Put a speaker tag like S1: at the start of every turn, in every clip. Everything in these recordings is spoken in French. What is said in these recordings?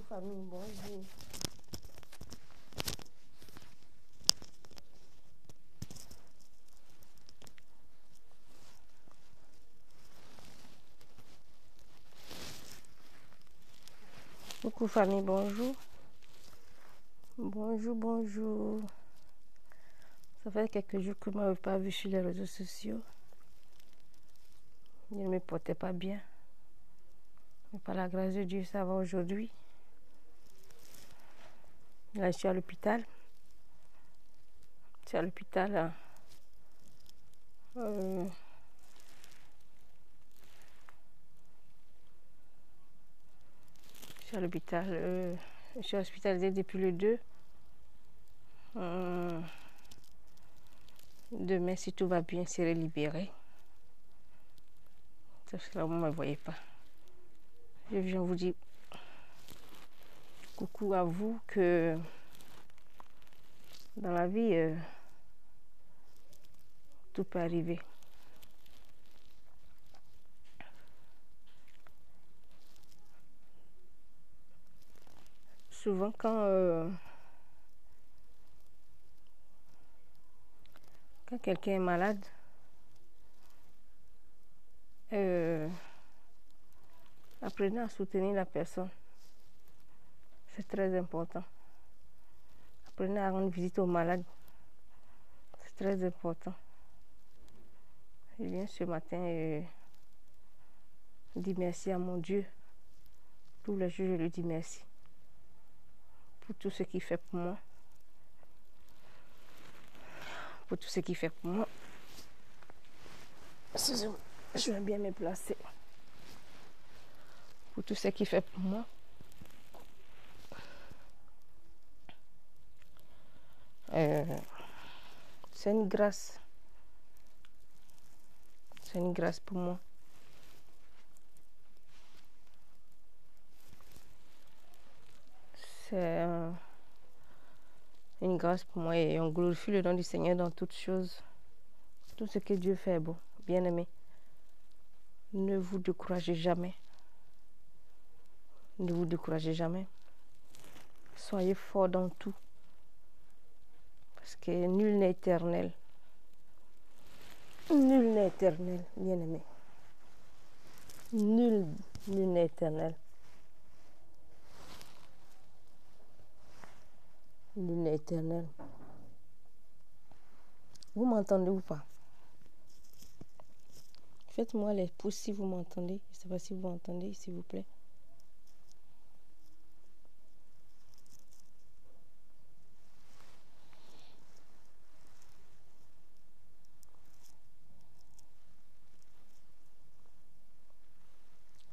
S1: famille, bonjour. Coucou famille, bonjour. Bonjour, bonjour. Ça fait quelques jours que je ne m'avais pas vu sur les réseaux sociaux. Je ne me portais pas bien. Mais par la grâce de Dieu, ça va aujourd'hui. Là, je suis à l'hôpital. Je suis à l'hôpital. Je suis à l'hôpital. Je suis hospitalisée depuis le 2. Demain, si tout va bien, je serai libérée. Parce que là, vous ne me voyez pas. Je viens vous dire coucou à vous que dans la vie, tout peut arriver. Souvent, quand quelqu'un est malade, apprenez à soutenir la personne. C'est très important. Apprenez à rendre visite aux malades. C'est très important. Je viens ce matin dire merci à mon Dieu. Tous les jours, je lui dis merci. Pour tout ce qu'il fait pour moi. Pour tout ce qu'il fait pour moi. Excusez-moi, je vais bien me placer. Pour tout ce qu'il fait pour moi. C'est une grâce. C'est une grâce pour moi. C'est une grâce pour moi et on glorifie le nom du Seigneur dans toutes choses. Tout ce que Dieu fait est bon. Bien-aimé, ne vous découragez jamais. Ne vous découragez jamais. Soyez forts dans tout. Parce que nul n'est éternel. Nul n'est éternel, bien-aimé. Nul n'est éternel. Nul n'est éternel. Vous m'entendez ou pas? Faites-moi les pouces si vous m'entendez. Je ne sais pas si vous m'entendez, s'il vous plaît.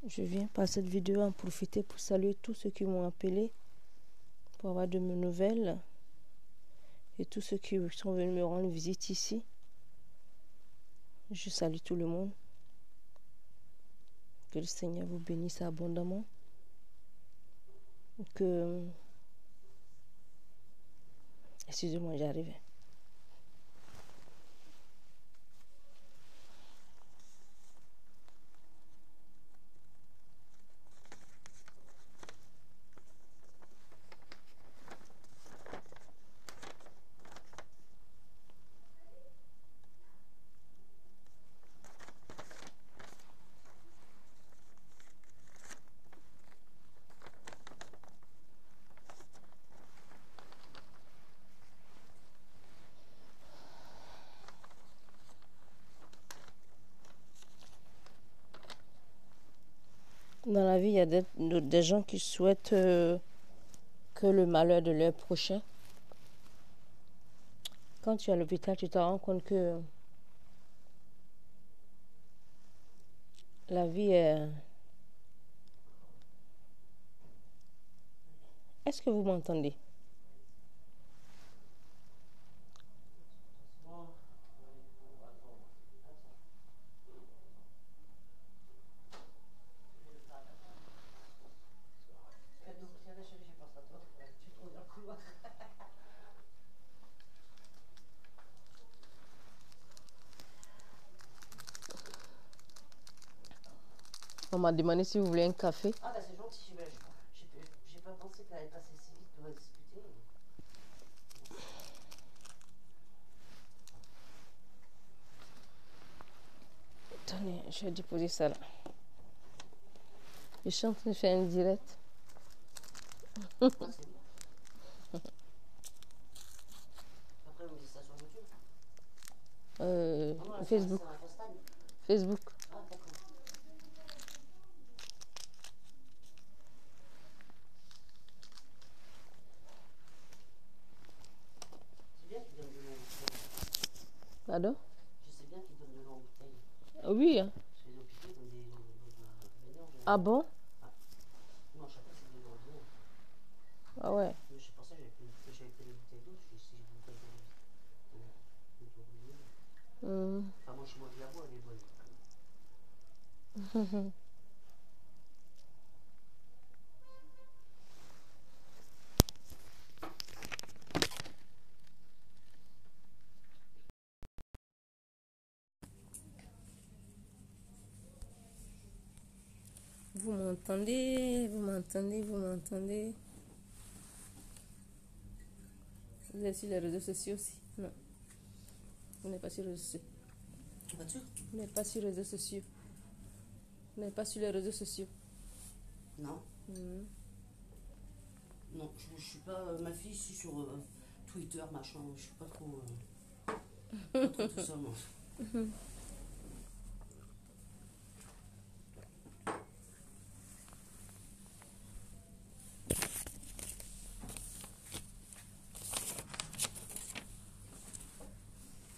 S1: Je viens par cette vidéo en profiter pour saluer tous ceux qui m'ont appelé pour avoir de mes nouvelles et tous ceux qui sont venus me rendre visite ici. Je salue tout le monde. Que le Seigneur vous bénisse abondamment. Excusez-moi, j'arrive. Dans la vie, il y a des gens qui souhaitent que le malheur de leur prochain. Quand tu es à l'hôpital, tu te rends compte que la vie est... Est-ce que vous m'entendez? On m'a demandé si vous voulez un café.
S2: Ah bah c'est gentil, j'ai pas pensé. ça allait passer si vite, on va discuter.
S1: Attendez, je vais déposer ça là. Je suis en train de faire un direct.
S2: Ouais, c'est bien. Après, on dit ça sur YouTube. Non, là,
S1: Facebook.
S2: c'est un FaceTime.
S1: Facebook.
S2: Ah, d'accord. C'est bien qu'ils donnent de l'eau en bouteille.
S1: Pardon?
S2: Je sais bien qu'ils donnent de l'eau en bouteille.
S1: Oui. Hein.
S2: Parce que les hôpitaux donnent des l'eau de
S1: Ah bon?
S2: Non, chaque fois, c'est de l'eau ordinaire.
S1: Ah ouais.
S2: Mais c'est pour ça que j'avais pris des bouteilles d'eau. Je dis, si j'ai une bouteille d'eau ordinaire. Enfin, moi, chez moi, je la bois, elle est bonne.
S1: Vous m'entendez? Vous m'entendez? Vous m'entendez? Vous êtes sur les réseaux sociaux aussi? Non. Vous n'êtes pas sur les réseaux sociaux.
S2: Pas sûr?
S1: Vous n'êtes pas sur les réseaux sociaux. Vous n'êtes pas sur les réseaux sociaux.
S2: Non. Non, je suis pas. Ma fille, ici sur Twitter, machin, je suis pas trop. Pas trop tout ça, moi.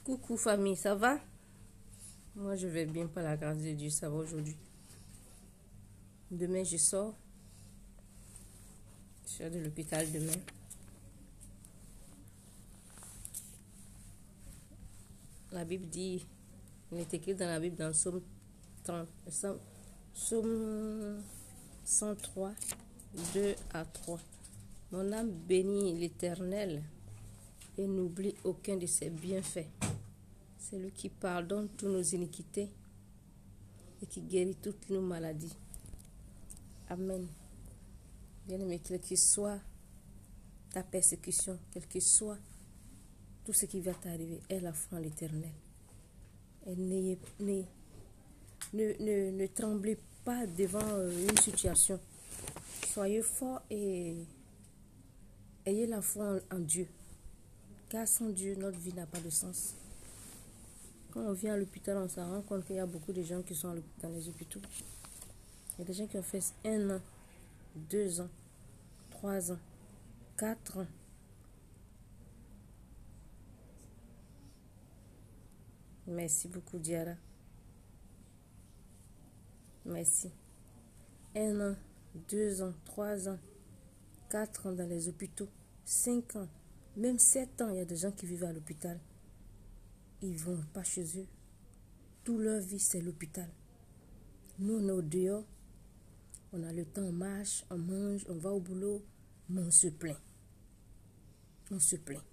S1: Coucou famille, ça va? Moi je vais bien par la grâce de Dieu, ça va aujourd'hui. Demain je sors. Je serai de l'hôpital demain. La Bible dit, il est écrit dans la Bible dans Psaume 103, 2 à 3. Mon âme bénit l'Éternel et n'oublie aucun de ses bienfaits. C'est lui qui pardonne toutes nos iniquités et qui guérit toutes nos maladies. Amen. Bien-aimé, quel que soit ta persécution, quel que soit tout ce qui va t'arriver, aie la foi en l'Éternel. Et ne tremblez pas devant une situation. Soyez forts et ayez la foi en Dieu. Car sans Dieu, notre vie n'a pas de sens. Quand on vient à l'hôpital, on se rend compte qu'il y a beaucoup de gens qui sont dans les hôpitaux. Il y a des gens qui ont fait 1 an, 2 ans, 3 ans, 4 ans. Merci beaucoup, Diara. Merci. 1 an, 2 ans, 3 ans, 4 ans dans les hôpitaux, 5 ans, même 7 ans. Il y a des gens qui vivent à l'hôpital. Ils ne vont pas chez eux. Toute leur vie, c'est l'hôpital. Nous, on est au dehors. On a le temps, on marche, on mange, on va au boulot, mais on se plaint. On se plaint.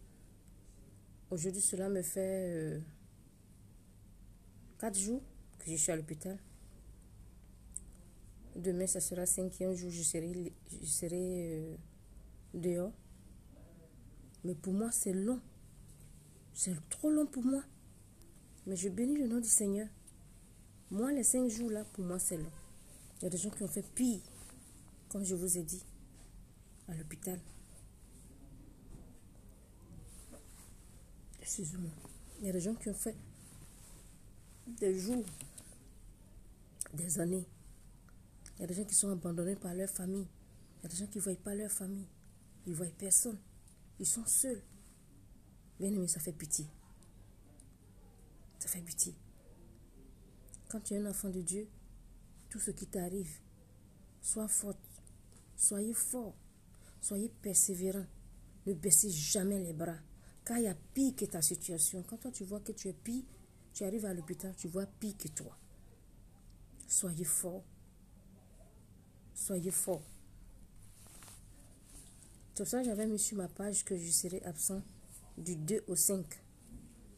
S1: Aujourd'hui, cela me fait 4 jours que je suis à l'hôpital. Demain, ça sera 5e jour, je serai dehors. Mais pour moi, c'est long. C'est trop long pour moi. Mais je bénis le nom du Seigneur. Moi, les 5 jours là, pour moi, c'est long. Il y a des gens qui ont fait pire, comme je vous ai dit, à l'hôpital. Excusez-moi. Il y a des gens qui ont fait des jours, des années. Il y a des gens qui sont abandonnés par leur famille. Il y a des gens qui ne voient pas leur famille. Ils ne voient personne. Ils sont seuls. Bien aimé, ça fait pitié. Ça fait pitié. Quand tu es un enfant de Dieu, tout ce qui t'arrive, sois forte, soyez fort, soyez persévérant. Ne baissez jamais les bras. Car il y a pire que ta situation. Quand toi tu vois que tu es pire, tu arrives à l'hôpital, tu vois pire que toi. Soyez fort. Soyez fort. C'est pour ça que j'avais mis sur ma page que je serai absent du 2 au 5.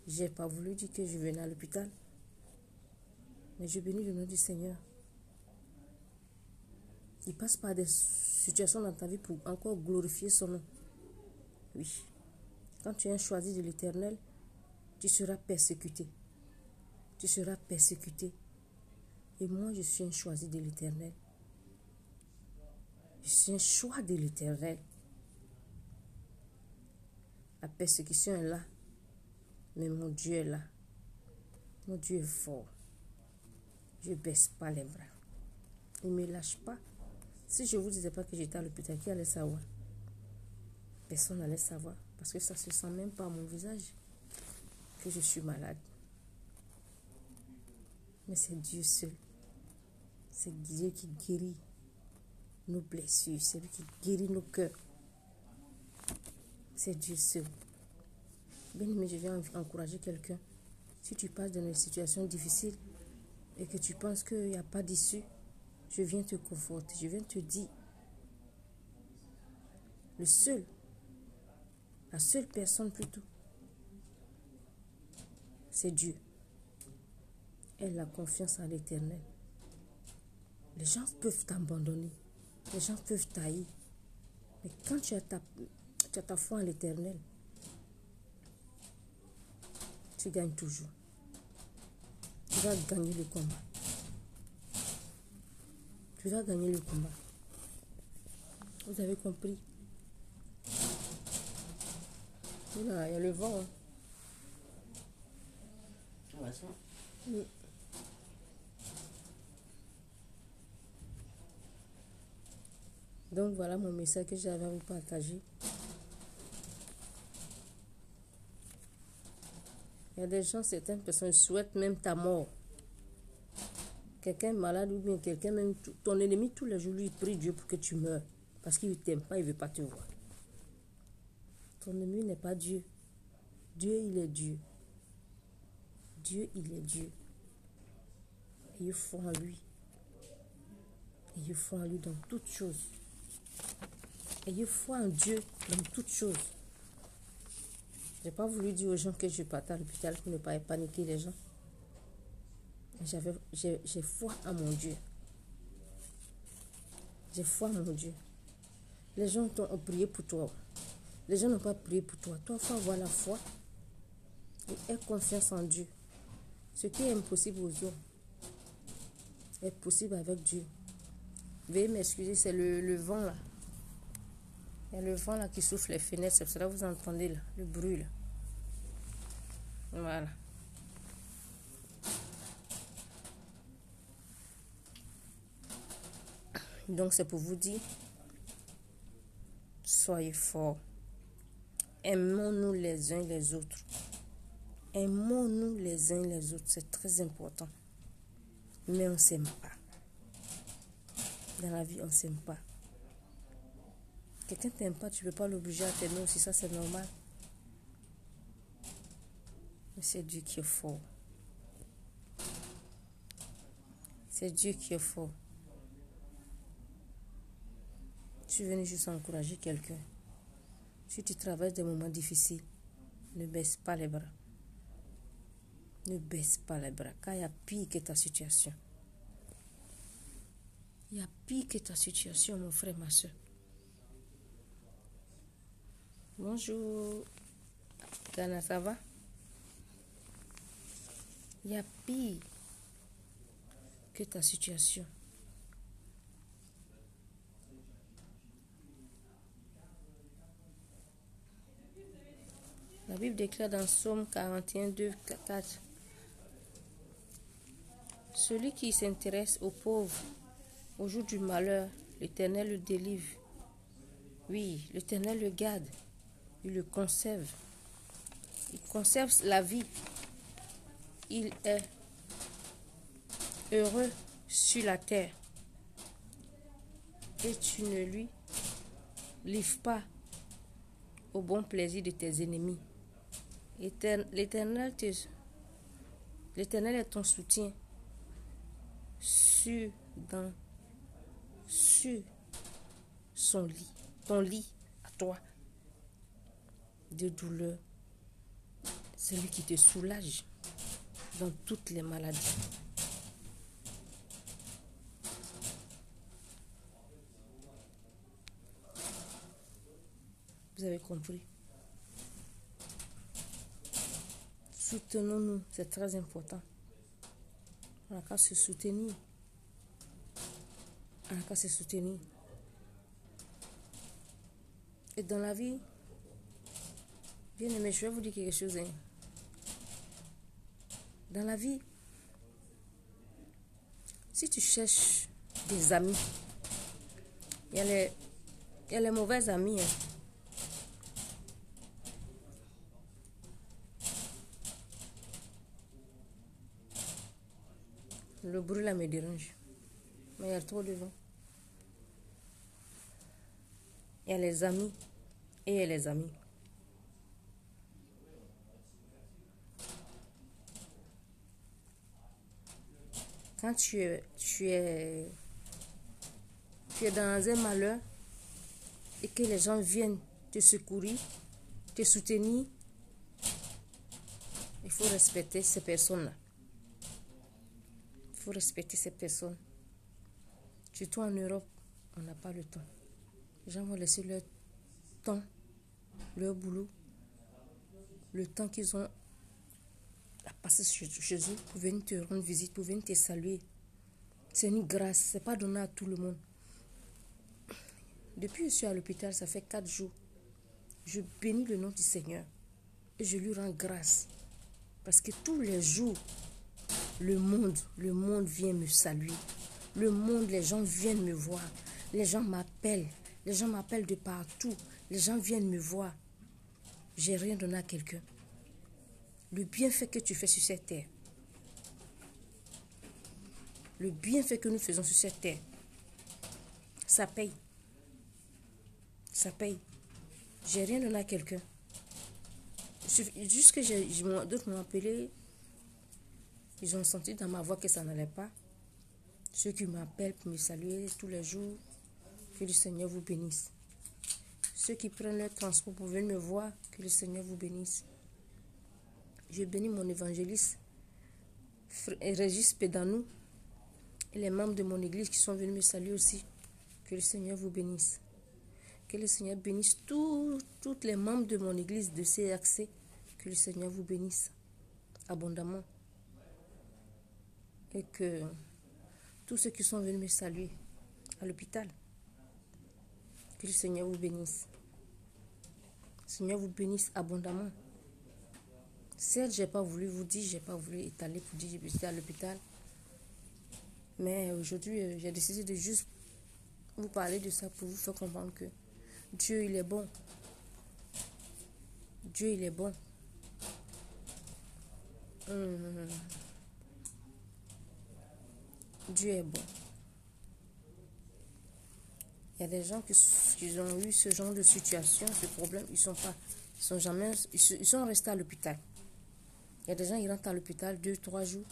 S1: Je n'ai pas voulu dire que je venais à l'hôpital. Mais je bénis le nom du Seigneur.
S3: Il passe par des situations dans ta vie pour encore glorifier son nom. Oui. Quand tu es un choisi de l'Éternel, tu seras persécuté. Tu seras persécuté. Et moi, je suis un choisi de l'Éternel. Je suis un choix de l'Éternel. La persécution est là. Mais mon Dieu est là. Mon Dieu est fort. Je ne baisse pas les bras. Il ne me lâche pas. Si je ne vous disais pas que j'étais à l'hôpital, qui allait savoir? Personne n'allait savoir. Parce que ça ne se sent même pas à mon visage que je suis malade. Mais c'est Dieu seul. C'est Dieu qui guérit nos blessures. C'est lui qui guérit nos cœurs. C'est Dieu seul. Bien-aimé, je viens encourager quelqu'un. Si tu passes dans une situation difficile et que tu penses qu'il n'y a pas d'issue, je viens te conforter. Je viens te dire, la seule personne plutôt, c'est Dieu. Aie la confiance en l'Éternel. Les gens peuvent t'abandonner. Les gens peuvent t'haïr. Mais quand tu as ta foi en l'Éternel, tu gagnes toujours. Tu vas gagner le combat. Tu vas gagner le combat. Vous avez compris? Il y a le vent. Hein.
S2: Ouais, ça.
S3: Oui. Donc voilà mon message que j'avais à vous partager. Il y a des gens, certaines personnes souhaitent même ta mort. Quelqu'un malade ou bien quelqu'un même, ton ennemi tous les jours lui prie Dieu pour que tu meurs. Parce qu'il ne t'aime pas, il ne veut pas te voir. Ton ennemi n'est pas Dieu. Dieu, il est Dieu. Dieu, il est Dieu. Ayez foi en lui. Ayez foi en lui dans toutes choses. Ayez foi en Dieu dans toutes choses. Je n'ai pas voulu dire aux gens que je partais à l'hôpital pour ne pas paniquer les gens. J'ai foi en mon Dieu. J'ai foi en mon Dieu. Les gens ont prié pour toi. Les gens n'ont pas prié pour toi. Toi, il faut avoir la foi et aie confiance en Dieu. Ce qui est impossible aux hommes est possible avec Dieu. Veuillez m'excuser, c'est le vent là. Il y a le vent là qui souffle les fenêtres. C'est pour cela que vous entendez là, le bruit là. Voilà. Donc c'est pour vous dire, soyez forts. Aimons-nous les uns les autres. Aimons-nous les uns les autres. C'est très important. Mais on ne s'aime pas. Dans la vie, on ne s'aime pas. Quelqu'un ne t'aime pas, tu ne peux pas l'obliger à t'aimer aussi. Ça, c'est normal. Mais c'est Dieu qui est fort. C'est Dieu qui est fort. Je suis venu juste encourager quelqu'un. Si tu traverses des moments difficiles, ne baisse pas les bras. Ne baisse pas les bras, car il y a pire que ta situation. Il y a pire que ta situation, mon frère, ma soeur. Bonjour. Ghana, ça va? Il y a pire que ta situation. La Bible déclare dans Psaume 41, 2, 4. Celui qui s'intéresse aux pauvres, au jour du malheur, l'Éternel le délivre. Oui, l'Éternel le garde. Il le conserve. Il conserve la vie. Il est heureux sur la terre. Et tu ne lui livres pas au bon plaisir de tes ennemis. L'Éternel est ton soutien sur son lit, ton lit à toi de douleur. C'est lui qui te soulage dans toutes les maladies. Vous avez compris. Soutenons-nous, c'est très important. On n'a qu'à se soutenir. On n'a qu'à se soutenir. Et dans la vie, bien aimé, je vais vous dire quelque chose. Hein. Dans la vie, si tu cherches des amis, il y a les mauvais amis. Hein. Le bruit là me dérange. Mais il y a trop de vent. Il y a les amis et il y a les amis. Quand tu es dans un malheur et que les gens viennent te secourir, te soutenir, il faut respecter ces personnes-là. Il faut respecter ces personnes. Surtout en Europe, on n'a pas le temps. Les gens vont laisser leur temps, leur boulot, le temps qu'ils ont à passer chez eux pour venir te rendre visite, pour venir te saluer. C'est une grâce, ce n'est pas donné à tout le monde. Depuis que je suis à l'hôpital, ça fait 4 jours. Je bénis le nom du Seigneur et je lui rends grâce. Parce que tous les jours, le monde vient me saluer. Le monde, les gens viennent me voir. Les gens m'appellent. Les gens m'appellent de partout. Les gens viennent me voir. J'ai rien donné à quelqu'un. Le bienfait que tu fais sur cette terre. Le bienfait que nous faisons sur cette terre. Ça paye. Ça paye. J'ai rien donné à quelqu'un. Juste que d'autres m'ont appelé. Ils ont senti dans ma voix que ça n'allait pas. Ceux qui m'appellent pour me saluer tous les jours, que le Seigneur vous bénisse. Ceux qui prennent leur transport pour venir me voir, que le Seigneur vous bénisse. Je bénis mon évangéliste, Régis Pédanou, et les membres de mon église qui sont venus me saluer aussi. Que le Seigneur vous bénisse. Que le Seigneur bénisse tous les membres de mon église de CRC. Que le Seigneur vous bénisse abondamment. Et que tous ceux qui sont venus me saluer à l'hôpital, que le Seigneur vous bénisse. Le Seigneur vous bénisse abondamment. Certes, je n'ai pas voulu vous dire, je n'ai pas voulu étaler pour dire que j'étais à l'hôpital. Mais aujourd'hui, j'ai décidé de juste vous parler de ça pour vous faire comprendre que Dieu, il est bon. Dieu, il est bon. Dieu est bon. Il y a des gens qui ont eu ce genre de situation, ce problème, ils sont restés à l'hôpital. Il y a des gens qui rentrent à l'hôpital 2-3 jours.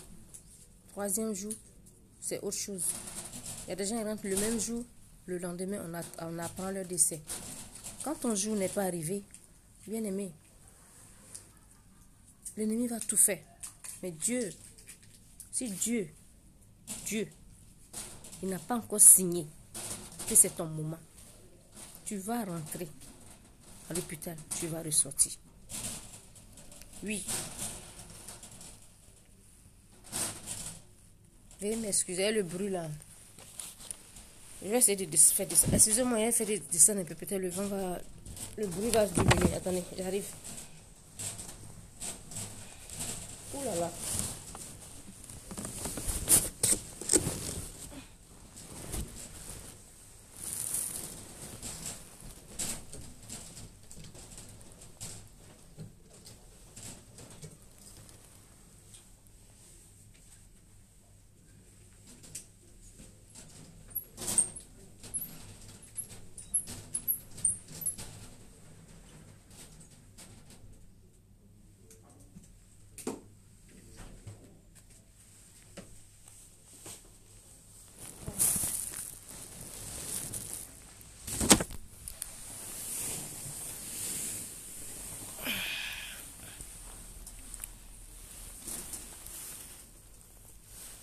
S3: 3e jour, c'est autre chose. Il y a des gens qui rentrent le même jour, le lendemain, on apprend leur décès. Quand ton jour n'est pas arrivé, bien aimé, l'ennemi va tout faire. Mais Dieu, si Dieu, il n'a pas encore signé que c'est ton moment, tu vas rentrer à l'hôpital, tu vas ressortir. Oui. Veuillez m'excuser le bruit là. Je vais essayer de faire des... Excusez-moi, je vais faire des dessins un peu. Peut-être le bruit va diminuer. Attendez, j'arrive. Ouh là là.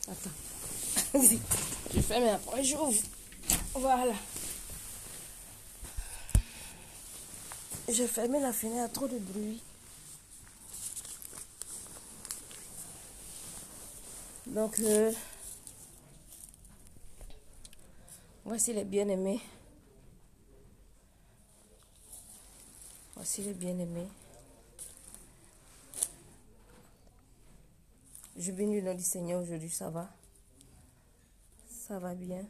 S3: Attends. Je fais, mais après j'ouvre. Voilà. J'ai fermé la fenêtre, trop de bruit. Donc, voici les bien-aimés. Voici les bien-aimés. Je bénis le nom du Seigneur aujourd'hui, ça va? Ça va bien?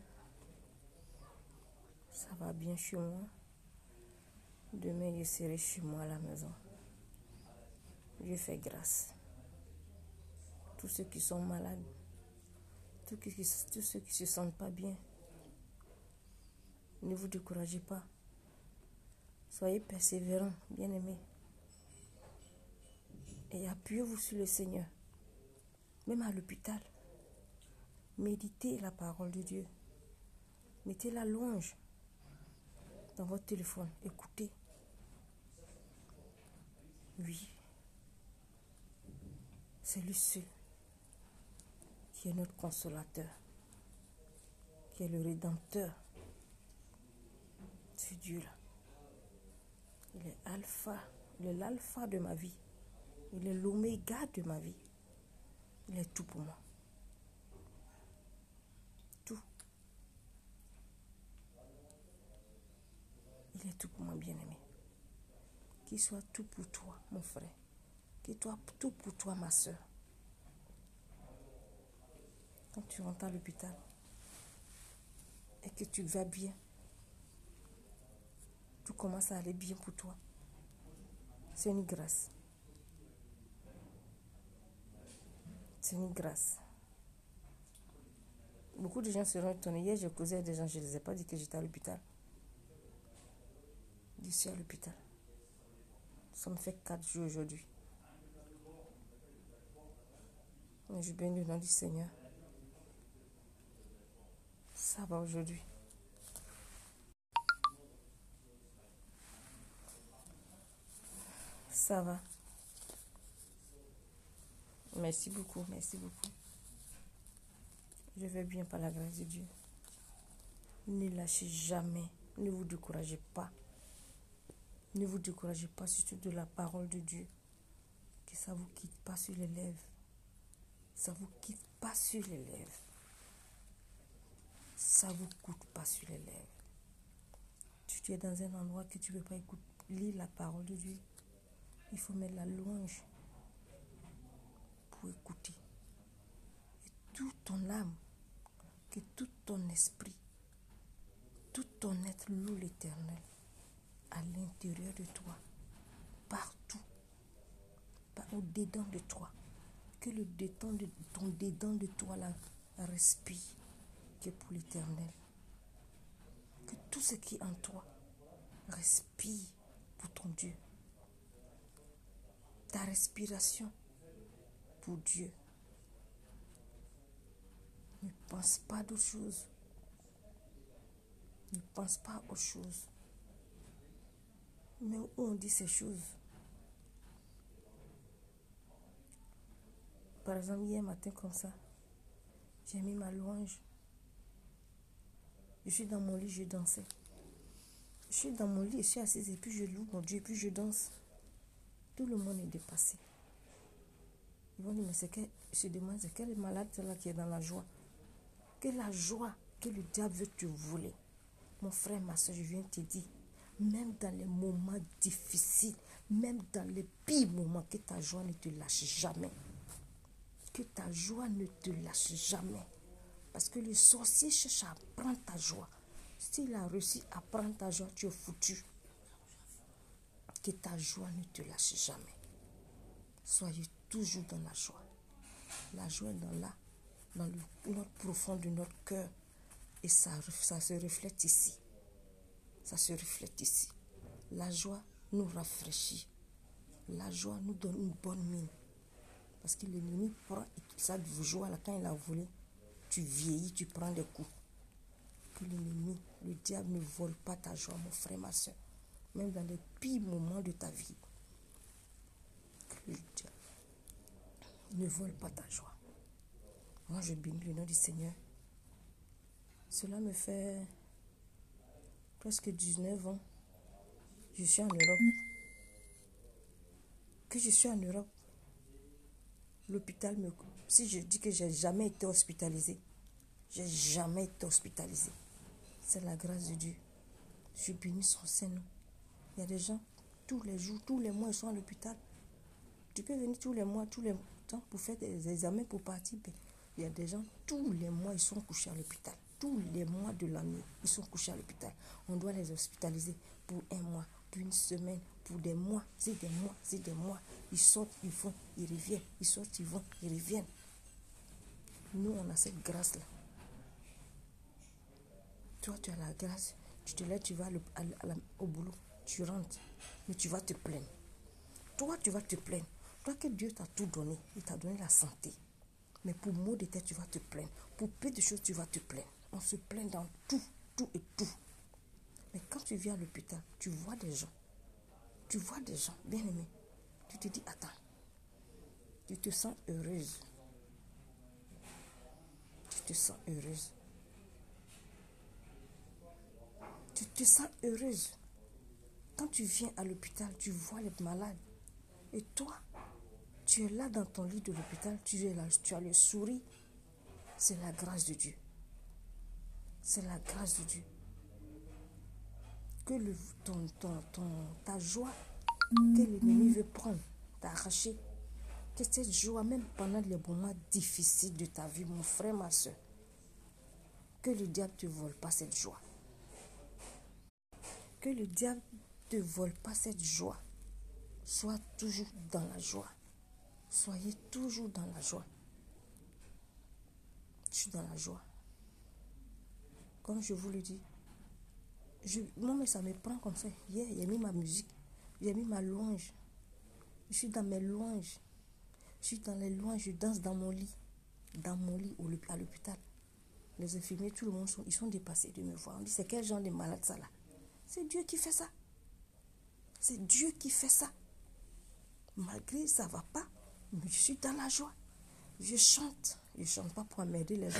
S3: Ça va bien chez moi? Demain, je serai chez moi à la maison. Dieu fait grâce. Tous ceux qui sont malades, tous ceux qui ne se sentent pas bien, ne vous découragez pas. Soyez persévérants, bien-aimés. Et appuyez-vous sur le Seigneur. Même à l'hôpital, méditez la parole de Dieu. Mettez la louange dans votre téléphone. Écoutez. Oui. C'est lui seul qui est notre consolateur, qui est le rédempteur. C'est Dieu-là. Il est alpha, il est l'alpha de ma vie. Il est l'oméga de ma vie. Il est tout pour moi. Tout. Il est tout pour moi, bien-aimé. Qu'il soit tout pour toi, mon frère. Qu'il soit tout pour toi, ma soeur. Quand tu rentres à l'hôpital et que tu vas bien, tout commence à aller bien pour toi. C'est une grâce. C'est une grâce. Beaucoup de gens seront étonnés. Hier, j'ai causé à des gens, je ne les ai pas dit que j'étais à l'hôpital. Je suis à l'hôpital. Ça me fait 4 jours aujourd'hui. Mais je bénis le nom du Seigneur. Ça va aujourd'hui. Ça va. Merci beaucoup, merci beaucoup. Je vais bien par la grâce de Dieu. Ne lâchez jamais. Ne vous découragez pas. Ne vous découragez pas, surtout de la parole de Dieu. Que ça ne vous quitte pas sur les lèvres. Ça ne vous quitte pas sur les lèvres. Ça ne vous coûte pas sur les lèvres. Si tu es dans un endroit que tu ne peux pas écouter, lire la parole de Dieu, il faut mettre la louange pour écouter. Et toute ton âme, que tout ton esprit, tout ton être loue l'Éternel à l'intérieur de toi, partout, au-dedans de toi. Que le ton dedans de toi là respire, que pour l'Éternel. Que tout ce qui est en toi respire pour ton Dieu. Ta respiration pour Dieu. Ne pense pas d'autre chose. Ne pense pas aux choses. Mais où on dit ces choses. Par exemple, hier matin comme ça, j'ai mis ma louange. Je suis dans mon lit, je dansais. Je suis dans mon lit, je suis assise et puis je loue mon Dieu, et puis je danse. Tout le monde est dépassé. Ils vont dire, mais je demande, c'est quel malade là qui est dans la joie? Quelle la joie que le diable veut te voler. Mon frère, ma soeur, je viens te dire, même dans les moments difficiles, même dans les pires moments, que ta joie ne te lâche jamais. Que ta joie ne te lâche jamais. Parce que le sorcier cherche à prendre ta joie. S'il a réussi à prendre ta joie, tu es foutu. Que ta joie ne te lâche jamais. Soyez toujours dans la joie. La joie est dans le note profond de notre cœur. Et ça se reflète ici. Ça se reflète ici. La joie nous rafraîchit. La joie nous donne une bonne mine. Parce que l'ennemi prend ça de joie là, quand il a volé, tu vieillis, tu prends des coups. Que l'ennemi, le diable ne vole pas ta joie, mon frère, ma soeur. Même dans les pires moments de ta vie. Que le diable ne vole pas ta joie. Moi, je bénis le nom du Seigneur. Cela me fait presque 19 ans. Je suis en Europe. que je suis en Europe, l'hôpital me... Si je dis que j'ai jamais été hospitalisée, j'ai jamais été hospitalisée. C'est la grâce de Dieu. Je bénis son Saint-Nom. Il y a des gens, tous les jours, tous les mois, ils sont à l'hôpital. Tu peux venir tous les mois, tous les temps pour faire des examens, pour partir. Il y a des gens, tous les mois, ils sont couchés à l'hôpital. Tous les mois de l'année, ils sont couchés à l'hôpital. On doit les hospitaliser pour un mois, pour une semaine, pour des mois. C'est des mois, c'est des mois. Ils sortent, ils vont, ils reviennent. Ils sortent, ils vont, ils reviennent. Nous, on a cette grâce-là. Toi, tu as la grâce. Tu te lèves, tu vas au boulot. Tu rentres, mais tu vas te plaindre. Toi, tu vas te plaindre. Toi que Dieu t'a tout donné. Il t'a donné la santé. Mais pour mot de tête, tu vas te plaindre. Pour peu de choses, tu vas te plaindre. On se plaint dans tout, tout et tout. Mais quand tu viens à l'hôpital, tu vois des gens. Tu vois des gens bien aimés. Tu te dis, attends. Tu te sens heureuse. Tu te sens heureuse. Tu te sens heureuse. Quand tu viens à l'hôpital, tu vois les malades. Et toi, tu es là dans ton lit de l'hôpital, tu es là, tu as le sourire. C'est la grâce de Dieu. C'est la grâce de Dieu. Que ta joie que l'ennemi veut prendre, t'arracher, que cette joie, même pendant les moments difficiles de ta vie, mon frère, ma soeur, que le diable ne te vole pas cette joie. Que le diable ne te vole pas cette joie. Sois toujours dans la joie. Soyez toujours dans la joie. Je suis dans la joie. Comme je vous le dis, moi, mais ça me prend comme ça. Hier, j'ai mis ma musique. J'ai mis ma louange. Je suis dans mes louanges. Je suis dans les louanges. Je danse dans mon lit. Dans mon lit à l'hôpital. Les infirmiers, tout le monde, ils sont dépassés de me voir. On dit, c'est quel genre de malade ça là? C'est Dieu qui fait ça. C'est Dieu qui fait ça. Malgré ça ne va pas, mais je suis dans la joie. Je chante. Je ne chante pas pour emmerder les gens.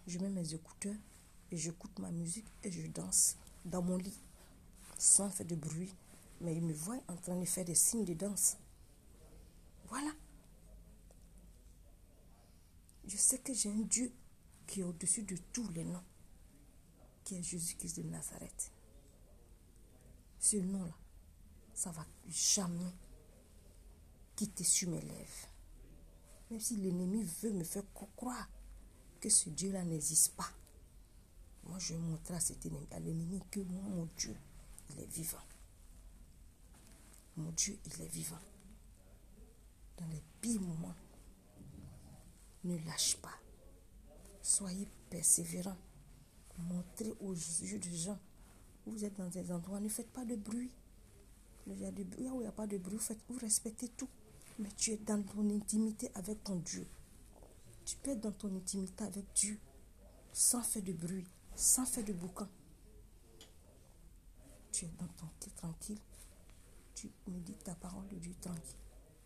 S3: Je mets mes écouteurs et j'écoute ma musique et je danse dans mon lit sans faire de bruit. Mais ils me voient en train de faire des signes de danse. Voilà. Je sais que j'ai un Dieu qui est au-dessus de tous les noms, qui est Jésus-Christ de Nazareth. Ce nom-là, ça ne va jamais quitter sur mes lèvres. Même si l'ennemi veut me faire croire que ce Dieu-là n'existe pas. Moi, je vais montrer à l'ennemi que moi, mon Dieu, il est vivant. Mon Dieu, il est vivant. Dans les pires moments, ne lâche pas. Soyez persévérants. Montrez aux yeux des gens. Vous êtes dans des endroits, ne faites pas de bruit. Il y a du bruit, où il n'y a pas de bruit, vous respectez tout. Mais tu es dans ton intimité avec ton Dieu. Tu peux être dans ton intimité avec Dieu, sans faire de bruit, sans faire de boucan. Tu es dans ton thé tranquille. Tu médites ta parole de Dieu tranquille.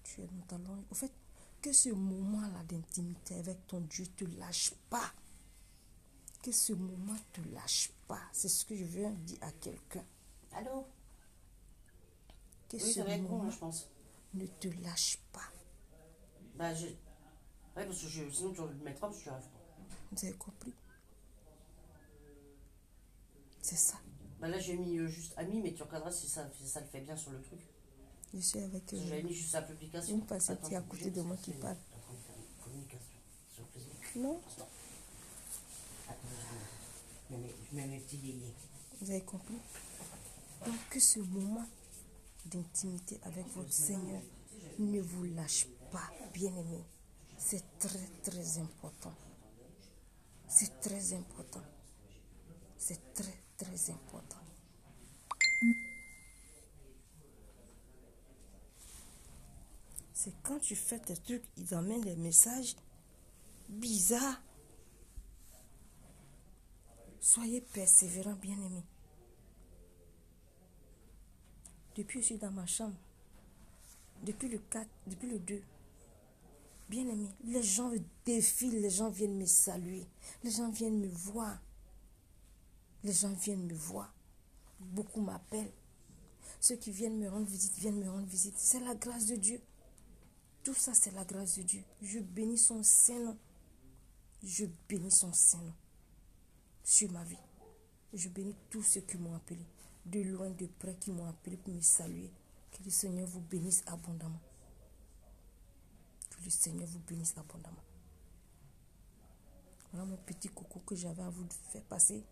S3: Tu es dans ta langue. Au fait, que ce moment-là d'intimité avec ton Dieu ne te lâche pas. Que ce moment ne te lâche pas. C'est ce que je viens de dire à quelqu'un.
S2: Allô?
S3: Que
S2: Oui,
S3: ce
S2: ça va être
S3: moment
S2: bon, je pense.
S3: ne te lâche pas.
S2: Bah, ouais, parce que sinon tu vas le mettre parce que tu arrives pas.
S3: Vous avez compris? C'est ça.
S2: Bah là, j'ai mis juste ami, mais tu regarderas si ça le fait bien sur le truc.
S3: Je suis avec
S2: Parce que j'avais mis juste la publication.
S3: une patiente qui est à côté de moi qui parle.
S2: Communication sur Facebook.
S3: Non,
S2: Attends, je mets mes petits liens.
S3: vous avez compris? Donc que ce moment d'intimité avec votre Seigneur ne vous lâche pas, bien-aimés. C'est très, très important. C'est très important. C'est très, très important. C'est quand tu fais tes trucs, ils emmènent des messages bizarres. Soyez persévérants, bien-aimés. Depuis, je suis dans ma chambre. Depuis le 4, depuis le 2. Bien-aimés, les gens défilent, les gens viennent me saluer. Les gens viennent me voir. Les gens viennent me voir. Beaucoup m'appellent. Ceux qui viennent me rendre visite, viennent me rendre visite. C'est la grâce de Dieu. Tout ça, c'est la grâce de Dieu. Je bénis son Saint-Nom. Je bénis son Saint-Nom sur ma vie. Je bénis tous ceux qui m'ont appelé, de loin, de près, qui m'ont appelé pour me saluer. Que le Seigneur vous bénisse abondamment. Que le Seigneur vous bénisse abondamment. Voilà mon petit coucou que j'avais à vous faire passer.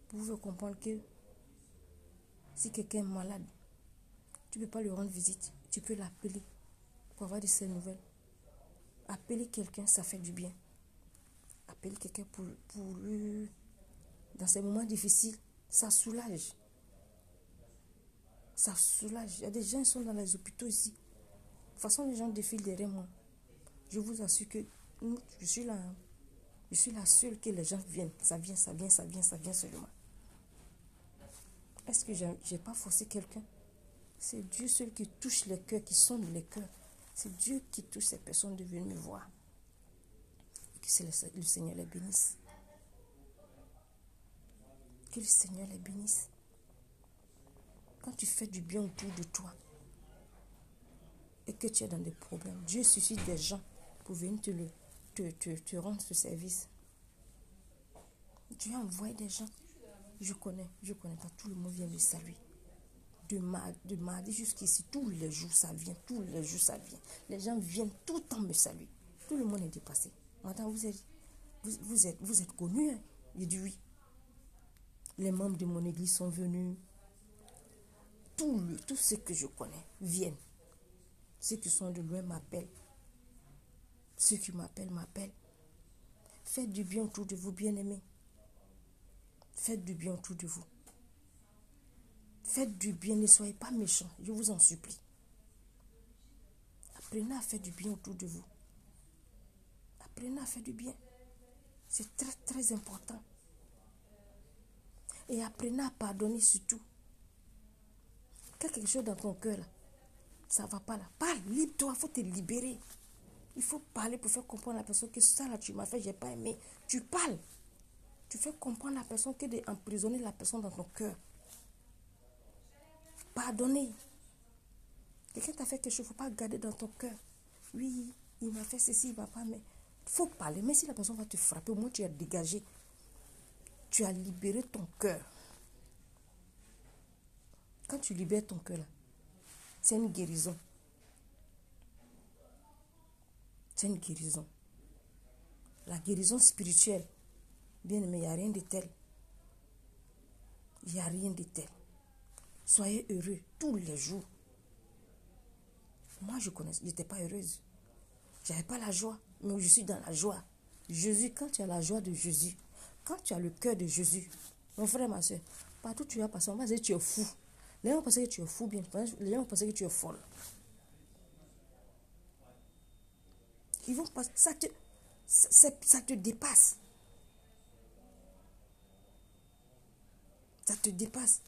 S3: Pour vous comprendre que si quelqu'un est malade, tu ne peux pas lui rendre visite. Tu peux l'appeler pour avoir de ses nouvelles. Appeler quelqu'un, ça fait du bien. Appeler quelqu'un pour lui, dans ces moments difficiles, ça soulage. Ça soulage. Il y a des gens qui sont dans les hôpitaux ici. De toute façon, les gens défilent derrière moi. Je vous assure que je suis là. Je suis la seule que les gens viennent. Ça vient seulement. Est-ce que je n'ai pas forcé quelqu'un? C'est Dieu seul qui touche les cœurs, qui sonde les cœurs. C'est Dieu qui touche ces personnes de venir me voir. Que le Seigneur les bénisse. Que le Seigneur les bénisse. Quand tu fais du bien autour de toi et que tu es dans des problèmes, Dieu suscite des gens pour venir te rendre ce service. Dieu a envoyé des gens. Je connais pas, tout le monde vient me saluer. De mardi jusqu'ici, tous les jours ça vient, Les gens viennent tout le temps me saluer. Tout le monde est dépassé. Madame, vous êtes connus, hein? J'ai dit oui. Les membres de mon église sont venus. Tous ceux que je connais viennent. Ceux qui sont de loin m'appellent. Ceux qui m'appellent. Faites du bien autour de vous, bien-aimés. Faites du bien autour de vous. Faites du bien, ne soyez pas méchants, je vous en supplie. Apprenez à faire du bien autour de vous. Apprenez à faire du bien. C'est très, très important. Et apprenez à pardonner surtout. Quelque chose dans ton cœur, là, ça ne va pas là. Parle, libre-toi, il faut te libérer. Il faut parler pour faire comprendre à la personne que ça là, tu m'as fait, je n'ai pas aimé. Tu parles. Tu fais comprendre à la personne que d'emprisonner la personne dans ton cœur. Pardonner. Quelqu'un t'a fait quelque chose, il ne faut pas garder dans ton cœur. Oui, il m'a fait ceci, il ne va pas, mais il faut parler. Mais si la personne va te frapper, au moins tu as dégagé. Tu as libéré ton cœur. Quand tu libères ton cœur, là, c'est une guérison. C'est une guérison. La guérison spirituelle, bien aimé, il n'y a rien de tel. Il n'y a rien de tel. Soyez heureux tous les jours. Moi, je n'étais pas heureuse. Je n'avais pas la joie, mais je suis dans la joie. Jésus, quand tu as la joie de Jésus, quand tu as le cœur de Jésus, mon frère, ma soeur, partout où tu vas passer, on va dire que tu es fou. Les gens vont penser que tu es fou, bien. Les gens vont penser que tu es folle. Ils vont penser, ça te dépasse. Ça te dépasse.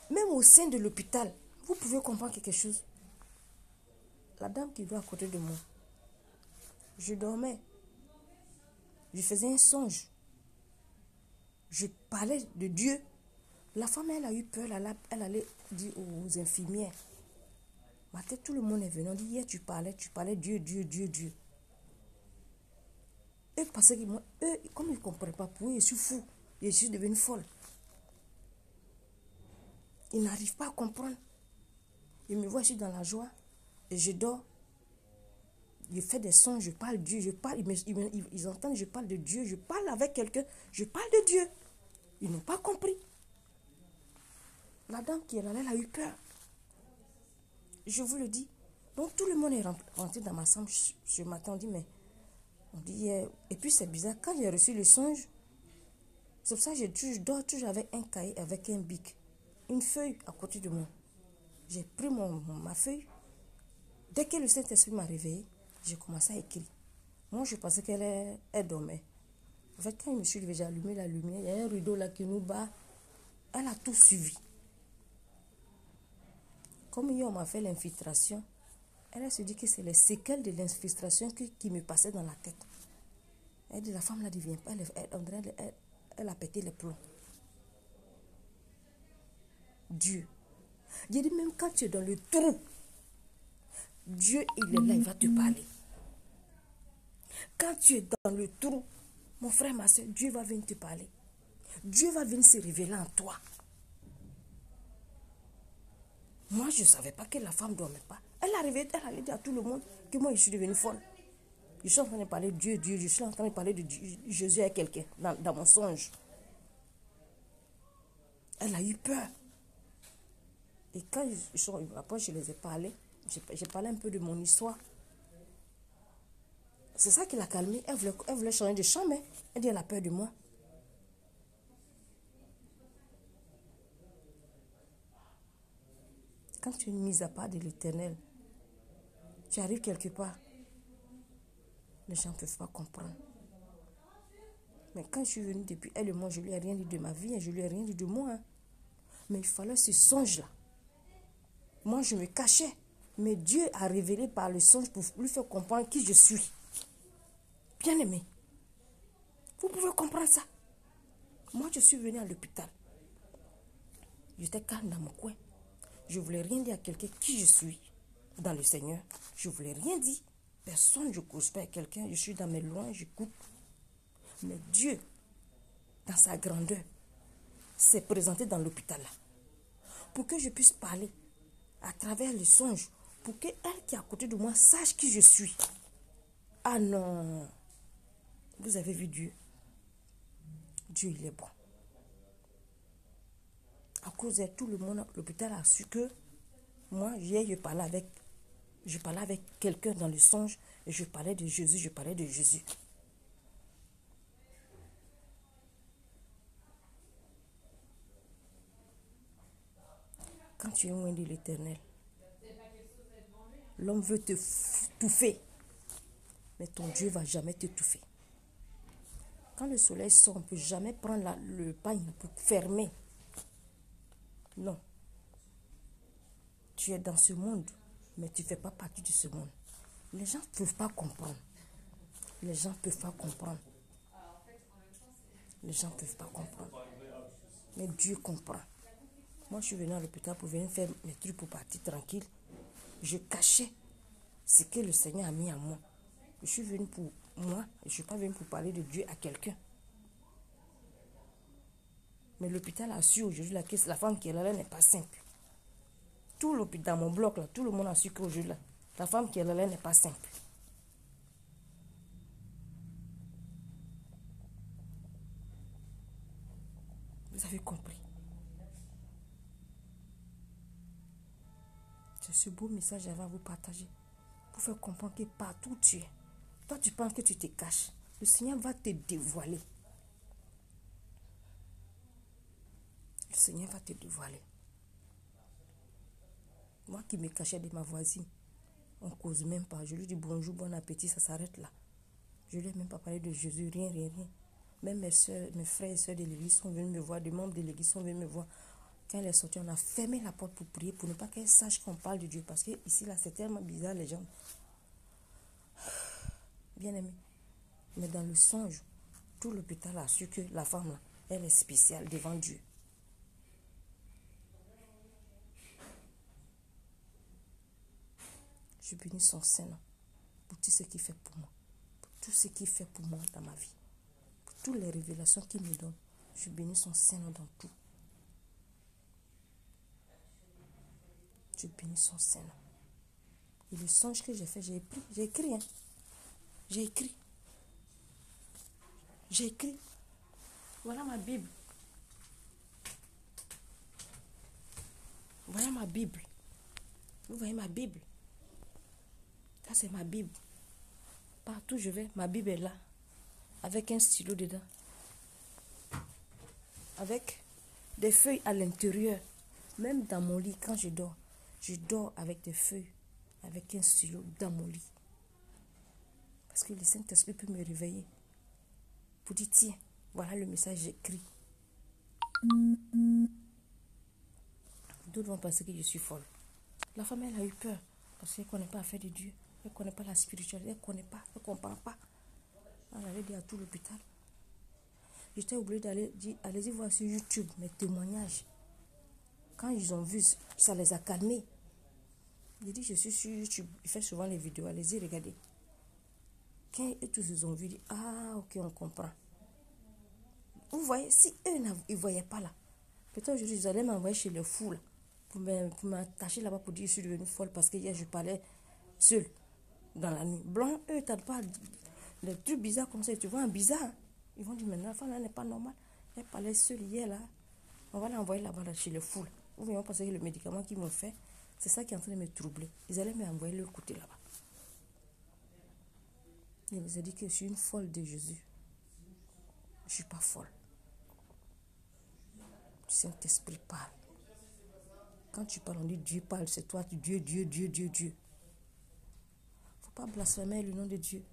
S3: Même au sein de l'hôpital, vous pouvez comprendre quelque chose. La dame qui doit à côté de moi, je dormais. Je faisais un songe. Je parlais de Dieu. La femme, elle a eu peur. Elle allait dire aux infirmières. Ma tête, tout le monde est venu. On dit, hier, tu parlais Dieu. Eux pensaient que moi, comme ils ne comprenaient pas, pour eux, je suis fou. Je suis devenue folle. Ils n'arrivent pas à comprendre. Ils me voient, je suis dans la joie. Et je dors. Je fais des sons, je parle Dieu, ils entendent, je parle de Dieu, je parle avec quelqu'un, je parle de Dieu. Ils n'ont pas compris. La dame qui est là, elle a eu peur. Je vous le dis. Donc tout le monde est rentré dans ma chambre ce matin, on dit, mais... On dit, et puis c'est bizarre, quand j'ai reçu le songe, c'est pour ça que je dors toujours avec un cahier, avec un bic, une feuille à côté de moi. J'ai pris ma feuille. Dès que le Saint-Esprit m'a réveillé, j'ai commencé à écrire. Moi, je pensais qu'elle dormait. En fait, quand je me suis levée, j'ai allumé la lumière. Il y a un rideau là qui nous bat. Elle a tout suivi. Comme hier, on m'a fait l'infiltration, elle se dit que c'est les séquelles de l'infiltration qui me passaient dans la tête. Elle dit, la femme là ne vient pas. Elle a pété les plombs. Dieu. J'ai dit, même quand tu es dans le trou, Dieu, il est là, il va te parler. Quand tu es dans le trou, mon frère, ma soeur, Dieu va venir te parler. Dieu va venir se révéler en toi. Moi, je ne savais pas que la femme ne dormait pas. Elle allait dire à tout le monde que moi, je suis devenue folle. Je suis en train de parler de Dieu, je suis en train de parler de Jésus à quelqu'un dans mon songe. Elle a eu peur. Et quand après je les ai parlé, j'ai parlé un peu de mon histoire. C'est ça qui l'a calmée. Elle voulait changer de chambre, mais elle dit elle a peur de moi. Quand tu es mise à part de l'Éternel, tu arrives quelque part, les gens ne peuvent pas comprendre. Mais quand je suis venue depuis elle et moi, je ne lui ai rien dit de ma vie, je ne lui ai rien dit de moi. Mais il fallait ce songe-là. Moi, je me cachais. Mais Dieu a révélé par le songe pour lui faire comprendre qui je suis. Bien aimé. Vous pouvez comprendre ça. Moi, je suis venue à l'hôpital. J'étais calme dans mon coin. Je ne voulais rien dire à quelqu'un qui je suis dans le Seigneur. Je ne voulais rien dire. Personne, je ne cause pas à quelqu'un. Je suis dans mes loins, j'écoute. Mais Dieu, dans sa grandeur, s'est présenté dans l'hôpital là. Pour que je puisse parler à travers le songe. Pour qu'elle qui est à côté de moi sache qui je suis. Ah non. Vous avez vu Dieu. Dieu, il est bon. À cause de tout le monde, l'hôpital a su que moi, hier, je parlais avec quelqu'un dans le songe et je parlais de Jésus, Quand tu es loin de l'Éternel, l'homme veut te touffer, mais ton Dieu ne va jamais te touffer. Quand le soleil sort, on ne peut jamais prendre le pagne pour fermer. Non. Tu es dans ce monde, mais tu ne fais pas partie de ce monde. Les gens ne peuvent pas comprendre. Les gens ne peuvent pas comprendre. Les gens ne peuvent pas comprendre. Mais Dieu comprend. Moi, je suis venue à l'hôpital pour venir faire mes trucs pour partir tranquille. Je cachais ce que le Seigneur a mis en moi. Je suis venue pour moi. Je ne suis pas venue pour parler de Dieu à quelqu'un. Mais l'hôpital a su aujourd'hui la femme qui est là n'est pas simple. Tout l'hôpital, dans mon bloc, là, tout le monde a su qu'aujourd'hui, la femme qui est là n'est pas simple. Vous avez compris. C'est ce beau message que j'avais à vous partager. Pour faire comprendre que partout où tu es, toi tu penses que tu te caches. Le Seigneur va te dévoiler. Le Seigneur va te dévoiler. Moi qui me cachais de ma voisine, on ne cause même pas. Je lui dis bonjour, bon appétit, ça s'arrête là. Je ne lui ai même pas parlé de Jésus, rien. Même mes frères et soeurs de l'église sont venus me voir, des membres de l'église sont venus me voir. Quand elle est sortie, on a fermé la porte pour prier, pour ne pas qu'elle sache qu'on parle de Dieu. Parce que ici, là, c'est tellement bizarre, les gens. Bien aimé. Mais dans le songe, tout l'hôpital a su que la femme, là, elle est spéciale devant Dieu. Je bénis son Saint-Nom pour tout ce qu'il fait pour moi. Pour tout ce qu'il fait pour moi dans ma vie. Pour toutes les révélations qu'il me donne. Je bénis son Saint-Nom dans tout. Je bénis son Saint-Nom. Et le songe que j'ai fait, j'ai écrit. Hein. J'ai écrit. Voilà ma Bible. Voilà ma Bible. Vous voyez ma Bible? Ça, c'est ma Bible. Partout où je vais, ma Bible est là. Avec un stylo dedans. Avec des feuilles à l'intérieur. Même dans mon lit, quand je dors avec des feuilles. Avec un stylo dans mon lit. Parce que le Saint-Esprit peut me réveiller. Pour dire, tiens, voilà le message écrit. D'autres vont penser que je suis folle. La femme, elle a eu peur. Parce qu'elle ne connaît pas l'affaire de Dieu. Elle ne connaît pas la spiritualité. Elle ne connaît pas. Elle ne comprend pas. Elle allait dire à tout l'hôpital. J'étais obligée d'aller dire, allez-y voir sur YouTube mes témoignages. Quand ils ont vu, ça les a calmés. J'ai dit, je suis sur YouTube, il fait souvent les vidéos, allez-y, regardez. Quand eux tous ils ont vu, ils disent, ah, ok, on comprend. Vous voyez, si eux ils ne voyaient pas là, peut-être aujourd'hui, ils allaient m'envoyer chez le fou là, pour m'attacher là-bas pour dire que je suis devenue folle parce que hier, je parlais seule dans la nuit. Blanc, eux, t'as pas des trucs bizarres comme ça, tu vois un bizarre. Ils vont dire, maintenant, la femme là n'est pas normale. Elle parlait seule hier là. On va l'envoyer là-bas là, chez le fou là. Ou bien on pense que le médicament qu'ils m'ont fait, c'est ça qui est en train de me troubler. Ils allaient m'envoyer leur côté là-bas. Je vous ai dit que je suis une folle de Jésus. Je ne suis pas folle. Le Saint-Esprit parle. Quand tu parles, on dit Dieu parle, c'est toi, Dieu, Dieu, Dieu, Dieu, Dieu. Il ne faut pas blasphémer le nom de Dieu.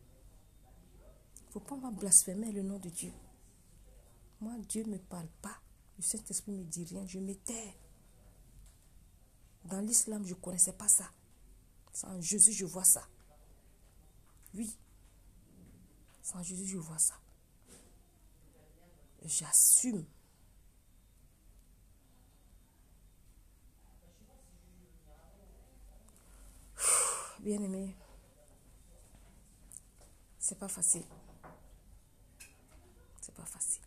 S3: Il ne faut pas blasphémer le nom de Dieu. Moi, Dieu ne me parle pas. Le Saint-Esprit ne me dit rien. Je me tais. Dans l'islam, je ne connaissais pas ça. Sans Jésus, je vois ça. Oui. Sans Jésus, je vois ça. J'assume. Bien-aimé, c'est pas facile. C'est pas facile.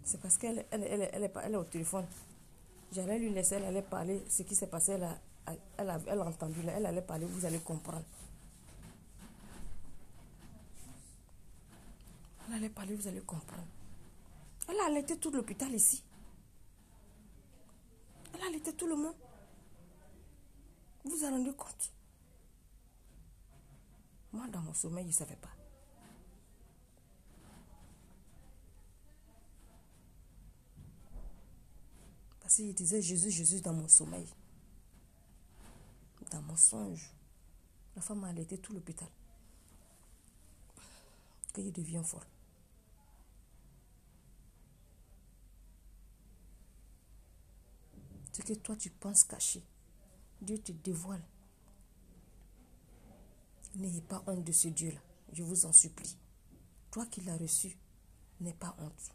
S3: C'est parce qu'elle est au téléphone. J'allais lui laisser, elle allait parler. Ce qui s'est passé, elle a entendu, elle allait parler, vous allez comprendre. Elle allait parler, vous allez comprendre. Elle a allaité tout l'hôpital ici. Elle a allaité tout le monde. Vous vous rendez compte? Moi, dans mon sommeil, je ne savais pas. Parce qu'il disait Jésus, Jésus dans mon sommeil. Dans mon songe. La femme a allaité tout l'hôpital. Qu'il devient fort. Ce que toi tu penses cacher, Dieu te dévoile. N'ayez pas honte de ce Dieu-là. Je vous en supplie. Toi qui l'as reçu, n'aie pas honte.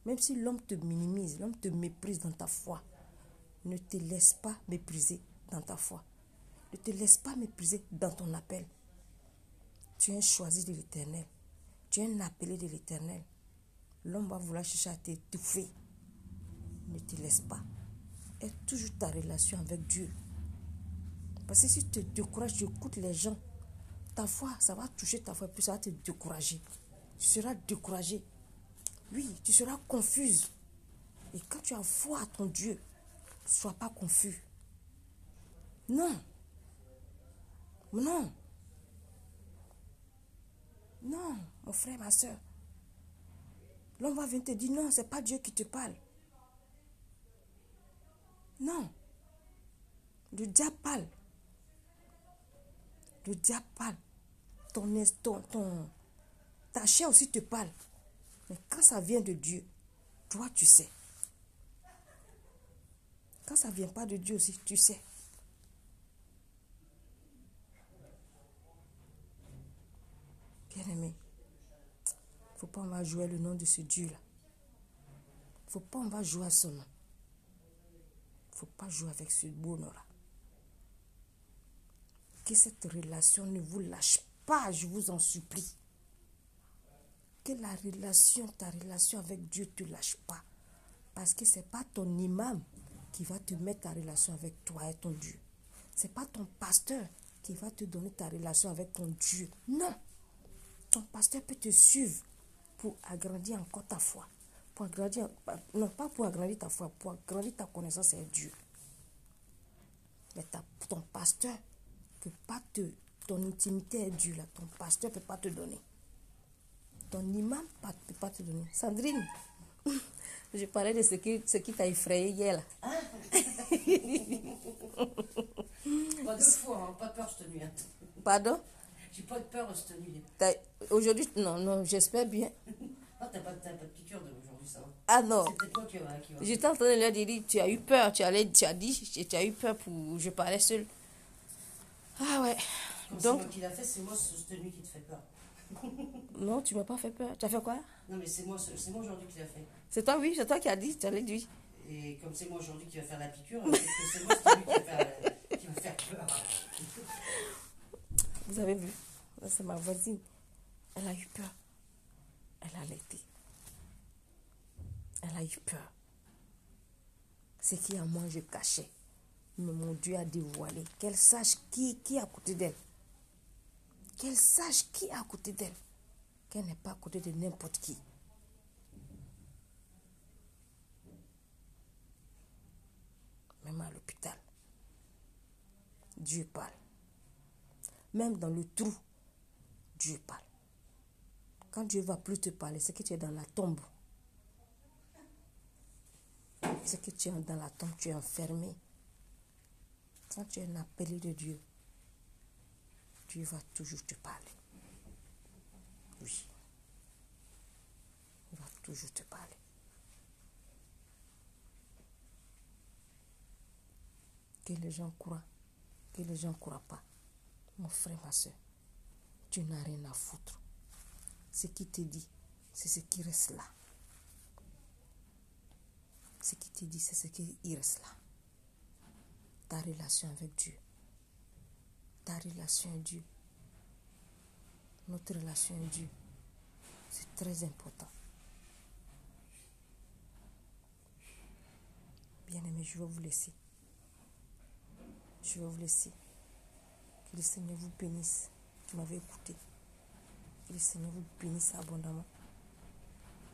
S3: Même si l'homme te minimise, l'homme te méprise dans ta foi, ne te laisse pas mépriser dans ta foi. Ne te laisse pas mépriser dans ton appel. Tu es un choisi de l'Éternel. Tu es un appelé de l'Éternel. L'homme va vouloir chercher à t'étouffer. Ne te laisse pas. Aie toujours ta relation avec Dieu. Parce que si tu te décourages, tu écoutes les gens, ta foi, ça va toucher ta foi, puis ça va te décourager. Tu seras découragé. Oui, tu seras confuse. Et quand tu as foi à ton Dieu, ne sois pas confus. Non. Non. Non, mon frère, ma soeur. L'homme va venir te dire, non, ce n'est pas Dieu qui te parle. Non. Le diable parle. Le diable parle. Ta chair aussi te parle. Mais quand ça vient de Dieu, toi, tu sais. Quand ça ne vient pas de Dieu aussi, tu sais. Bien-aimé, il ne faut pas on va jouer le nom de ce Dieu-là. Il ne faut pas on va jouer à son nom. Il ne faut pas jouer avec ce beau nom-là. Que cette relation ne vous lâche pas, je vous en supplie. Que ta relation avec Dieu ne te lâche pas. Parce que ce n'est pas ton imam qui va te mettre ta relation avec toi et ton Dieu. Ce n'est pas ton pasteur qui va te donner ta relation avec ton Dieu. Non. Ton pasteur peut te suivre pour agrandir encore ta foi. Pour agrandir, non, pas pour agrandir ta foi, pour agrandir ta connaissance avec Dieu. Mais ton pasteur ne peut pas ton intimité avec Dieu, là, ton pasteur ne peut pas te donner. Ton imam ne peut pas te donner. Sandrine, je parlais de ce qui t'a effrayé hier, là.
S2: Hein? Pas de foi, hein, pas peur cette nuit. Hein.
S3: Pardon?
S2: J'ai pas de peur cette nuit.
S3: Aujourd'hui, non, j'espère bien.
S2: Non, t'as pas de piqûre d'aujourd'hui, ça va.
S3: Ah non.
S2: C'est peut-être toi qui va.
S3: J'étais en train de leur dire, tu as eu peur, tu as eu peur pour... Je parlais seule. Ah ouais.
S2: Comme
S3: Donc,
S2: c'est moi qui l'a fait, c'est moi cette nuit qui te fait peur.
S3: Non, tu m'as pas fait peur. Tu as fait quoi?
S2: Non, mais c'est moi aujourd'hui qui l'a fait.
S3: C'est toi, oui, c'est toi qui as dit, tu as dit oui.
S2: Et comme c'est moi aujourd'hui qui va faire la piqûre, peut-être que c'est moi c'est lui qui va faire peur.
S3: Vous avez vu? C'est ma voisine. Elle a eu peur. Elle a allaité. Elle a eu peur. Ce qui à moi je cachais. Mais mon Dieu a dévoilé. Qu'elle sache qui est à côté d'elle. Qu'elle sache qui est à côté d'elle. Qu'elle n'est pas à côté de n'importe qui. Même à l'hôpital. Dieu parle. Même dans le trou, Dieu parle. Quand Dieu ne va plus te parler, c'est que tu es dans la tombe. C'est que tu es dans la tombe, tu es enfermé. Quand tu es un appelé de Dieu, Dieu va toujours te parler. Oui. Il va toujours te parler. Que les gens croient, que les gens ne croient pas. Mon frère, ma soeur, tu n'as rien à foutre. Ce qui te dit, c'est ce qui reste là. Ce qui te dit, c'est ce qui reste là. Ta relation avec Dieu. Ta relation avec Dieu. Notre relation avec Dieu. C'est très important. Bien-aimés, je vais vous laisser. Je vais vous laisser. Que le Seigneur vous bénisse. Vous m'avez écouté. Que le Seigneur vous bénisse abondamment.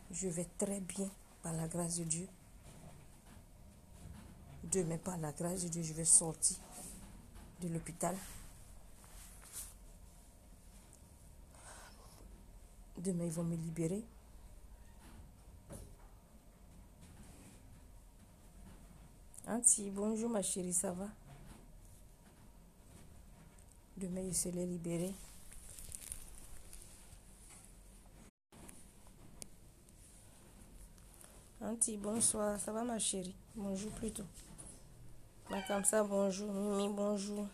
S3: Je vais très bien par la grâce de Dieu. Demain, par la grâce de Dieu, je vais sortir de l'hôpital. Demain, ils vont me libérer. Auntie, bonjour ma chérie, ça va? Demain, je serai libérée. Auntie, bonsoir, ça va ma chérie? Bonjour plutôt. Makamsa, bonjour. Mimi, bonjour.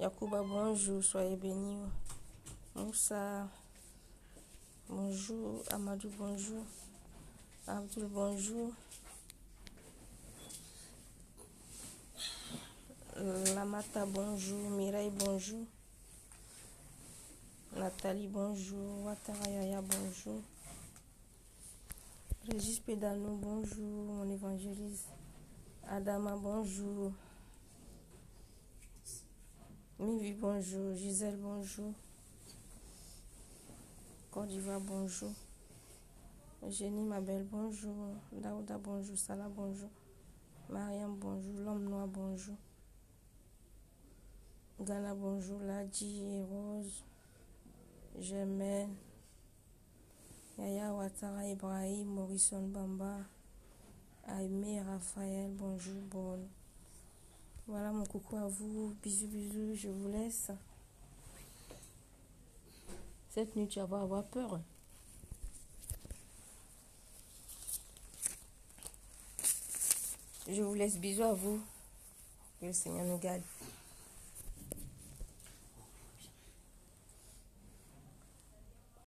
S3: Yakuba, bonjour. Soyez bénis. Moussa, bonjour. Amadou, bonjour. Abdul, bonjour. Lamata, bonjour. Mireille, bonjour. Nathalie, bonjour. Watarayaya, bonjour. Régis Pédano, bonjour. Mon évangéliste. Adama, bonjour. Mivi, bonjour. Gisèle, bonjour. Côte d'Ivoire, bonjour. Eugénie, ma belle, bonjour. Daouda, bonjour. Salah, bonjour. Mariam, bonjour. L'homme noir, bonjour. Ghana, bonjour. Ladji et Rose. Germaine. Yaya Ouattara, Ibrahim, Morrison Bamba. Aimé, Raphaël, bonjour. Bon. Voilà mon coucou à vous. Bisous, bisous. Je vous laisse. Cette nuit, tu vas avoir peur. Je vous laisse. Bisous à vous. Que le Seigneur nous garde.